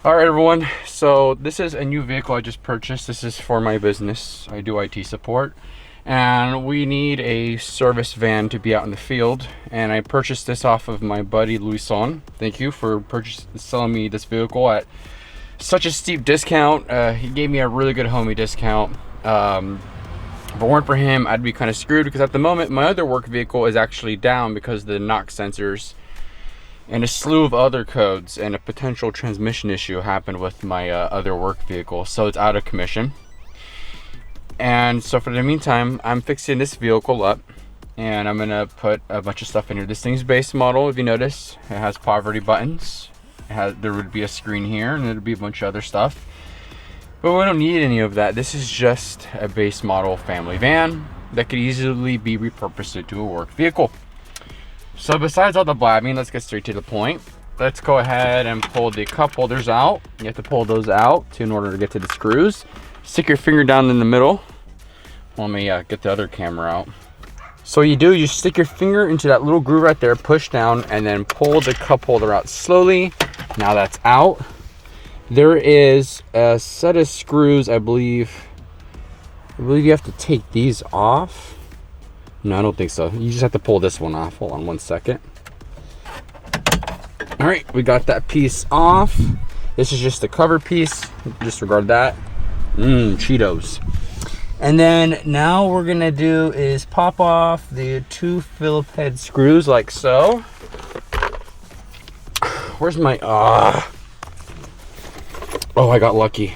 All right, everyone. So this is a new vehicle I just purchased. This is for my business. I do IT support, and we need a service van to be out in the field. And I purchased this off of my buddy Luison. Thank you for selling me this vehicle at such a steep discount. He gave me a really good homie discount. If it weren't for him, I'd be kind of screwed because at the moment my other work vehicle is actually down because of the NOx sensors and a slew of other codes, and a potential transmission issue happened with my other work vehicle, so it's out of commission. And so for the meantime, I'm fixing this vehicle up, and I'm gonna put a bunch of stuff in here. This thing's base model. If you notice, it has poverty buttons. There would be a screen here, and there'd be a bunch of other stuff, but we don't need any of that. This is just a base model family van that could easily be repurposed into a work vehicle. So besides all the blabbing, let's get straight to the point. Let's go ahead and pull the cup holders out. You have to pull those out in order to get to the screws. Stick your finger down in the middle. Let me get the other camera out. So what you do, you stick your finger into that little groove right there, push down, and then pull the cup holder out slowly. Now that's out. There is a set of screws, I believe you have to take these off. No, I don't think so. You just have to pull this one off. Hold on one second. All right, we got that piece off. This is just the cover piece. Disregard that. Cheetos. And then now what we're gonna do is pop off the two Phillip head screws like so. Where's my, oh, I got lucky.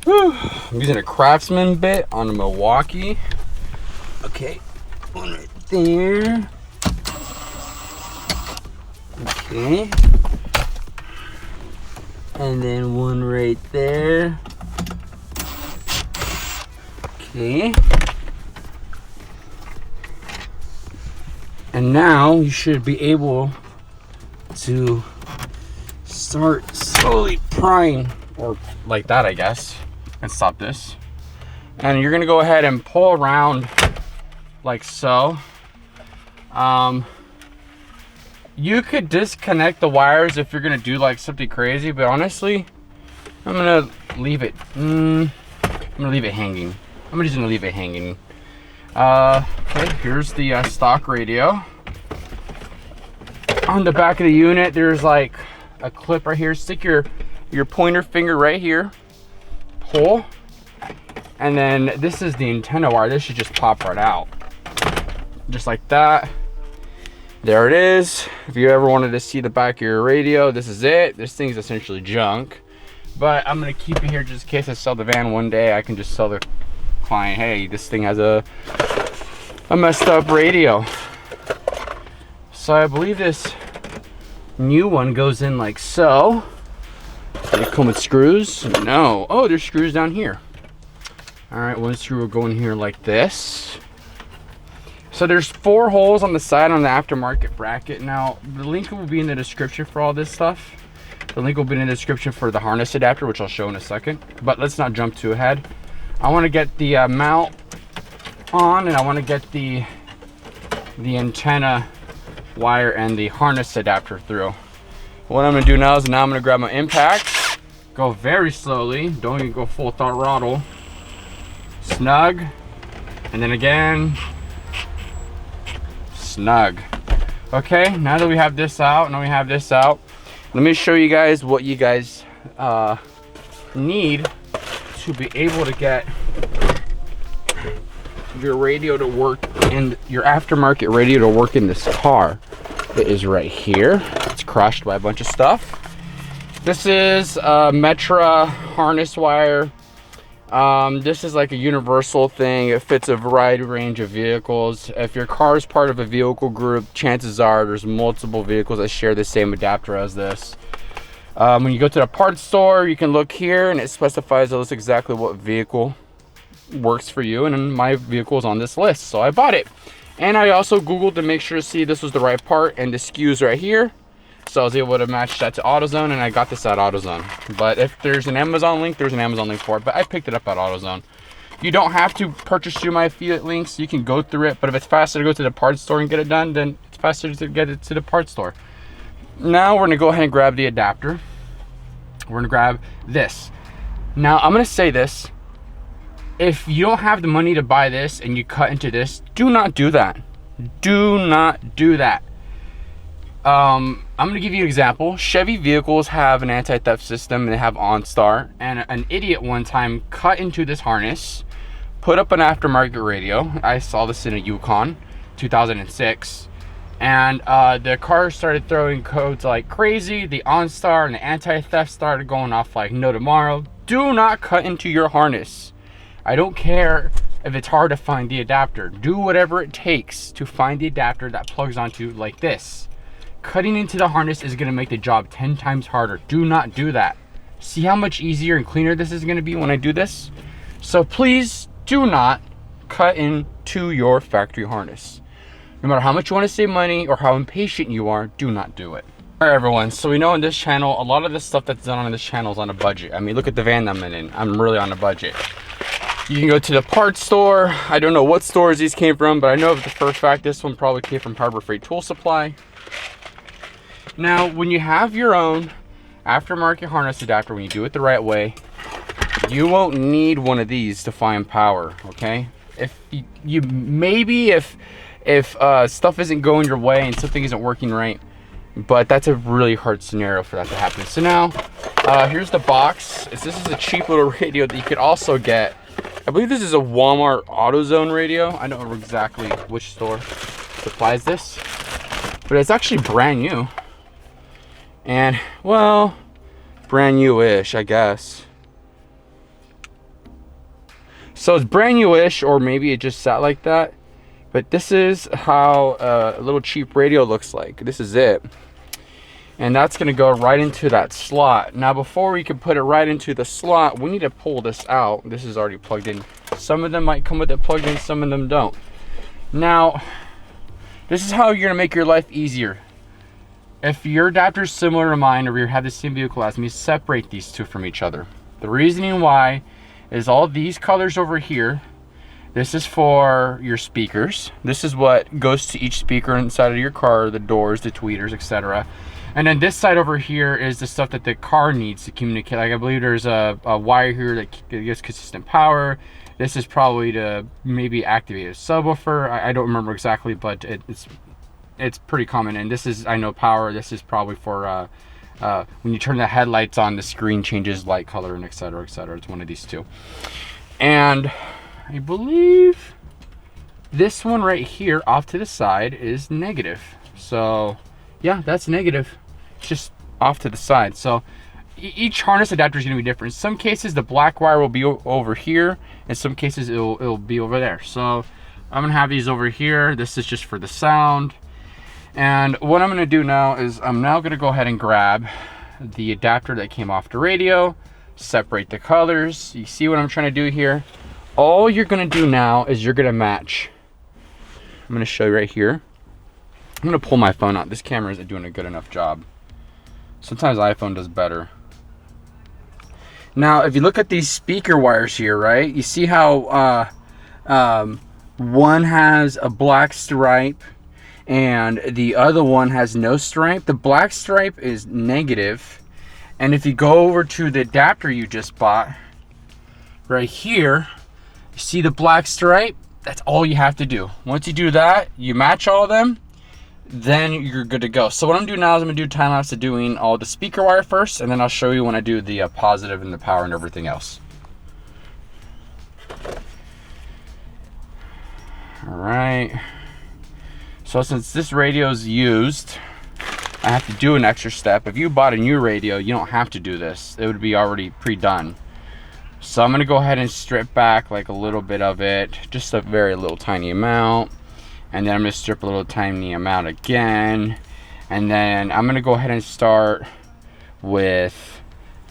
Whew. I'm using a Craftsman bit on a Milwaukee. Okay, one right there. Okay. And then one right there. Okay. And now you should be able to start slowly prying, or like that, I guess, and stop this. And you're gonna go ahead and pull around like so. You could disconnect the wires if you're gonna do like something crazy, but honestly, I'm gonna leave it. I'm gonna leave it hanging. I'm just gonna leave it hanging. Okay, here's the stock radio. On the back of the unit, there's like a clip right here. Stick your pointer finger right here. Pull, and then this is the antenna wire. This should just pop right out. Just like that. There it is. If you ever wanted to see the back of your radio, this is it. This thing's essentially junk, but I'm gonna keep it here just in case I sell the van one day. I can just tell the client, hey, this thing has a messed up radio. So I believe this new one goes in like so. Did it come with screws? No. Oh, there's screws down here. All right, one screw will go in here like this. So there's 4 holes on the side on the aftermarket bracket. Now, the link will be in the description for all this stuff. The link will be in the description for the harness adapter, which I'll show in a second. But let's not jump too ahead. I want to get the mount on, and I want to get the antenna wire and the harness adapter through. What I'm going to do now is I'm going to grab my impact, go very slowly, don't even go full throttle, snug, and then again, snug. Okay, now that we have this out, let me show you guys what you guys need to be able to get your radio to work and your aftermarket radio to work in this car. It is right here. It's crushed by a bunch of stuff. This is a Metra harness wire. This is like a universal thing. It fits a variety range of vehicles. If your car is part of a vehicle group, chances are there's multiple vehicles that share the same adapter as this. When you go to the parts store, you can look here and it specifies exactly what vehicle works for you, and my vehicle is on this list, so I bought it. And I also googled to make sure to see this was the right part, and the SKU's right here, so I was able to match that to AutoZone, and I got this at AutoZone. But if there's an Amazon link, there's an Amazon link for it, but I picked it up at AutoZone. You don't have to purchase through my affiliate links. You can go through it, but if it's faster to go to the parts store and get it done, then it's faster to get it to the parts store. Now we're gonna go ahead and grab the adapter. We're gonna grab this. Now I'm gonna say this. If you don't have the money to buy this and you cut into this, do not do that. Do not do that. I'm gonna give you an example. Chevy vehicles have an anti-theft system and they have OnStar, and an idiot one time cut into this harness, put up an aftermarket radio. I saw this in a Yukon 2006, and the car started throwing codes like crazy. The OnStar and the anti-theft started going off like no tomorrow. Do not cut into your harness. I don't care if it's hard to find the adapter. Do whatever it takes to find the adapter that plugs onto like this. Cutting into the harness is gonna make the job 10 times harder. Do not do that. See how much easier and cleaner this is gonna be when I do this? So please do not cut into your factory harness. No matter how much you wanna save money or how impatient you are, do not do it. All right, everyone, so we know on this channel, a lot of the stuff that's done on this channel is on a budget. I mean, look at the van I'm in. I'm really on a budget. You can go to the parts store. I don't know what stores these came from, but I know for a fact this one probably came from Harbor Freight Tool Supply. Now, when you have your own aftermarket harness adapter, when you do it the right way, you won't need one of these to find power, okay? If you maybe if stuff isn't going your way and something isn't working right, but that's a really hard scenario for that to happen. So now, here's the box. This is a cheap little radio that you could also get. I believe this is a Walmart AutoZone radio. I don't know exactly which store supplies this, but it's actually brand new. And, well, brand new-ish, I guess. So it's brand new-ish, or maybe it just sat like that. But this is how a little cheap radio looks like. This is it. And that's gonna go right into that slot. Now, before we can put it right into the slot, we need to pull this out. This is already plugged in. Some of them might come with it plugged in, some of them don't. Now, this is how you're gonna make your life easier. If your adapter is similar to mine, or you have the same vehicle as me, separate these two from each other. The reasoning why is all these colors over here. This is for your speakers. This is what goes to each speaker inside of your car, the doors, the tweeters, etc. And then this side over here is the stuff that the car needs to communicate. Like I believe there's a wire here that gives consistent power. This is probably to maybe activate a subwoofer. I don't remember exactly, but it's pretty common. And this is, I know, power. This is probably for when you turn the headlights on, the screen changes light color and etc. etc. It's one of these two. And I believe this one right here off to the side is negative. So yeah, that's negative. It's just off to the side. So each harness adapter is going to be different. In some cases the black wire will be over here. In some cases it'll be over there. So I'm gonna have these over here. This is just for the sound. And what I'm gonna do now is I'm now gonna go ahead and grab the adapter that came off the radio, separate the colors. You see what I'm trying to do here? All you're gonna do now is you're gonna match. I'm gonna show you right here. I'm gonna pull my phone out. This camera isn't doing a good enough job. Sometimes iPhone does better. Now, if you look at these speaker wires here, right? You see how one has a black stripe and the other one has no stripe. The black stripe is negative. And if you go over to the adapter you just bought, right here, you see the black stripe? That's all you have to do. Once you do that, you match all of them, then you're good to go. So what I'm doing now is I'm gonna do time lapse of doing all the speaker wire first, and then I'll show you when I do the positive and the power and everything else. All right. So since this radio is used, I have to do an extra step. If you bought a new radio, you don't have to do this. It would be already pre-done. So I'm gonna go ahead and strip back like a little bit of it, just a very little tiny amount. And then I'm gonna strip a little tiny amount again. And then I'm gonna go ahead and start with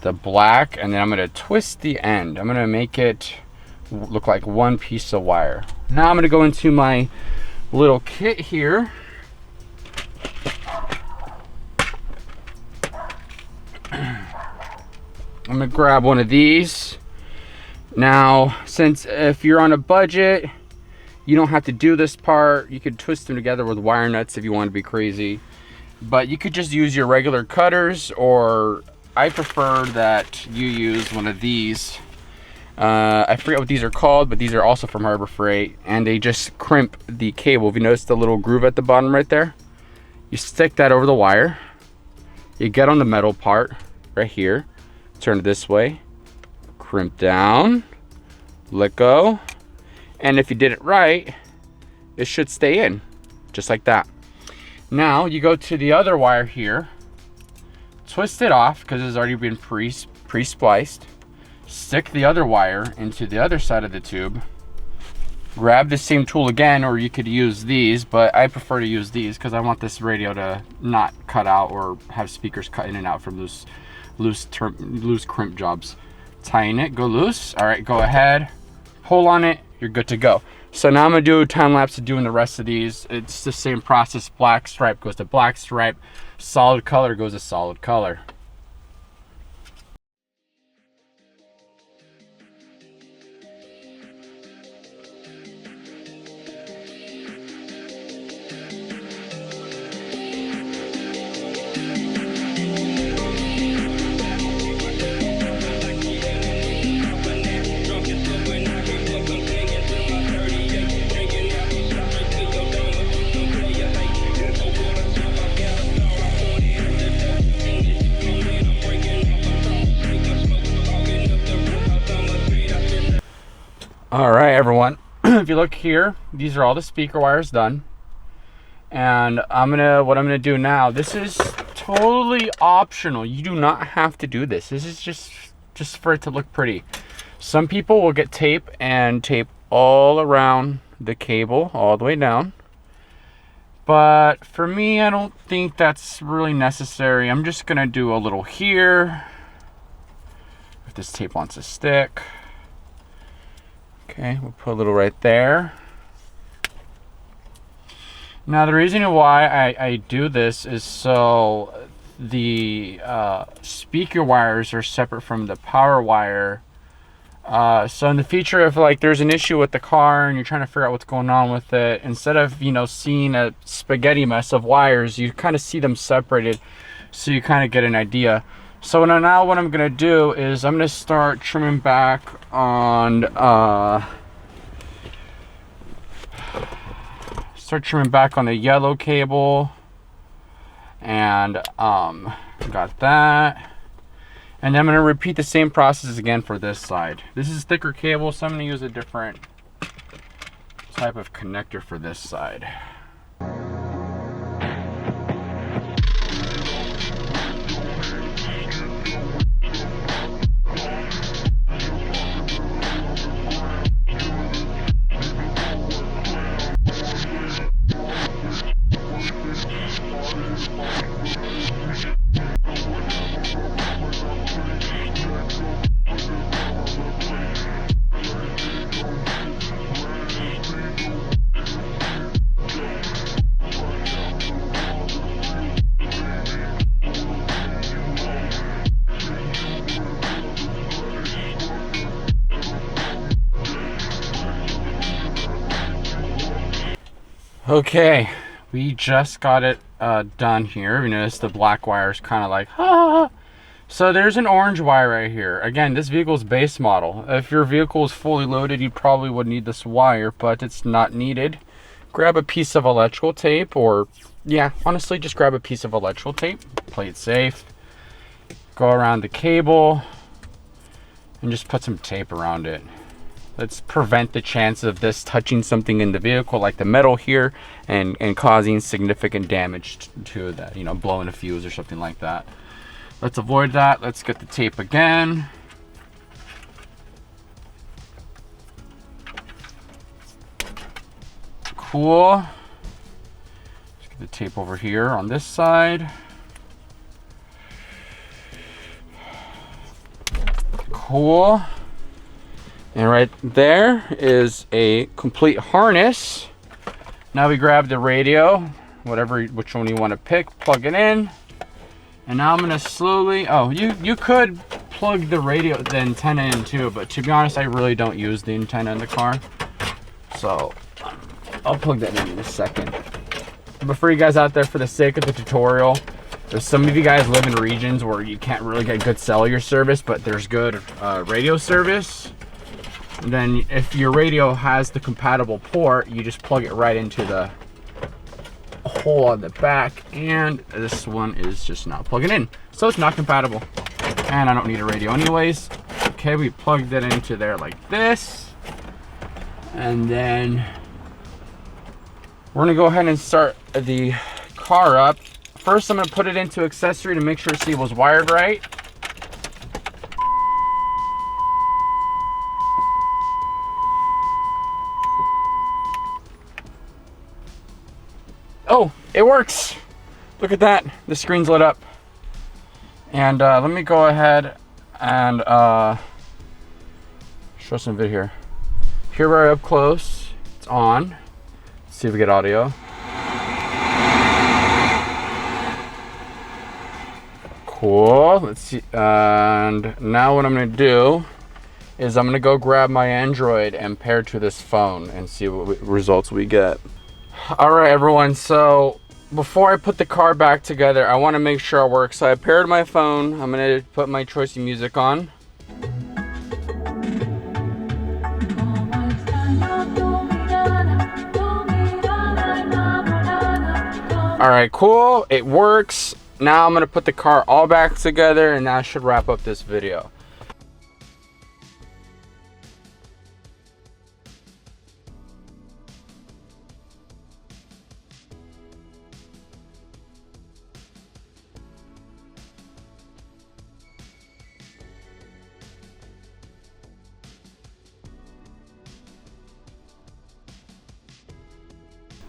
the black, and then I'm gonna twist the end. I'm gonna make it look like one piece of wire. Now I'm gonna go into my little kit here. I'm gonna grab one of these. Now, since if you're on a budget, you don't have to do this part. You could twist them together with wire nuts if you want to be crazy. But you could just use your regular cutters or I prefer that you use one of these. I forget what these are called, but these are also from Harbor Freight, and they just crimp the cable. If you notice the little groove at the bottom right there, you stick that over the wire. You get on the metal part right here, turn it this way, crimp down, let go, and if you did it right, it should stay in, just like that. Now you go to the other wire here, twist it off because it's already been pre-spliced. Stick the other wire into the other side of the tube. Grab the same tool again, or you could use these, but I prefer to use these because I want this radio to not cut out or have speakers cut in and out from loose crimp jobs. Tighten it, go loose. All right, go ahead, pull on it, you're good to go. So now I'm gonna do a time lapse of doing the rest of these. It's the same process. Black stripe goes to black stripe, solid color goes to solid color. All right, everyone, if you look here, these are all the speaker wires done. And what I'm gonna do now, this is totally optional. You do not have to do this. This is just for it to look pretty. Some people will get tape and tape all around the cable, all the way down. But for me, I don't think that's really necessary. I'm just gonna do a little here, if this tape wants to stick. Okay, we'll put a little right there. Now the reason why I do this is so the speaker wires are separate from the power wire. So in the future, if like there's an issue with the car and you're trying to figure out what's going on with it, instead of seeing a spaghetti mess of wires, you kind of see them separated, so you kind of get an idea. So now what I'm gonna do is I'm gonna start trimming back on the yellow cable, and got that. And then I'm gonna repeat the same process again for this side. This is thicker cable, so I'm gonna use a different type of connector for this side. Okay, we just got it done here. You notice the black wire is kind of like, ah. So there's an orange wire right here. Again, this vehicle's base model. If your vehicle is fully loaded, you probably would need this wire, but it's not needed. Grab a piece of electrical tape, or yeah, honestly, just grab a piece of electrical tape. Play it safe. Go around the cable and just put some tape around it. Let's prevent the chance of this touching something in the vehicle, like the metal here, and causing significant damage to that, blowing a fuse or something like that. Let's avoid that. Let's get the tape again. Cool. Let's get the tape over here on this side. Cool. And right there is a complete harness. Now we grab the radio, which one you want to pick, plug it in. And now I'm gonna slowly, you could plug the antenna in too, but to be honest, I really don't use the antenna in the car. So I'll plug that in a second. But for you guys out there, for the sake of the tutorial, some of you guys live in regions where you can't really get good cellular service, but there's good radio service. And then if your radio has the compatible port, you just plug it right into the hole on the back, and this one is just not plugging in, so it's not compatible, and I don't need a radio anyways. Okay, we plugged it into there like this, and then we're gonna go ahead and start the car up. First, I'm gonna put it into accessory to make sure see it was wired right. Oh, it works. Look at that. The screen's lit up. And let me go ahead and show some video here. Here we're up close. It's on. Let's see if we get audio. Cool. Let's see. And now what I'm going to do is I'm going to go grab my Android and pair to this phone and see what results we get. All right, everyone. So before I put the car back together, I want to make sure it works. So I paired my phone. I'm going to put my choice of music on. All right, cool. It works. Now I'm going to put the car all back together, and that should wrap up this video.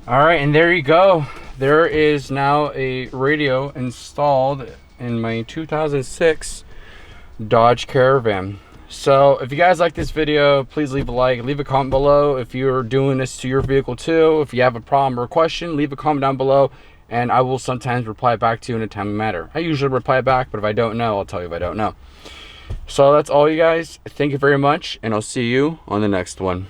All right, and there you go. There is now a radio installed in my 2006 Dodge Caravan. So if you guys like this video, please leave a like, leave a comment below if you're doing this to your vehicle too. If you have a problem or question, leave a comment down below, and I will sometimes reply back to you in a timely manner. I usually reply back, but if I don't know, I'll tell you if I don't know. So that's all, you guys. Thank you very much, and I'll see you on the next one.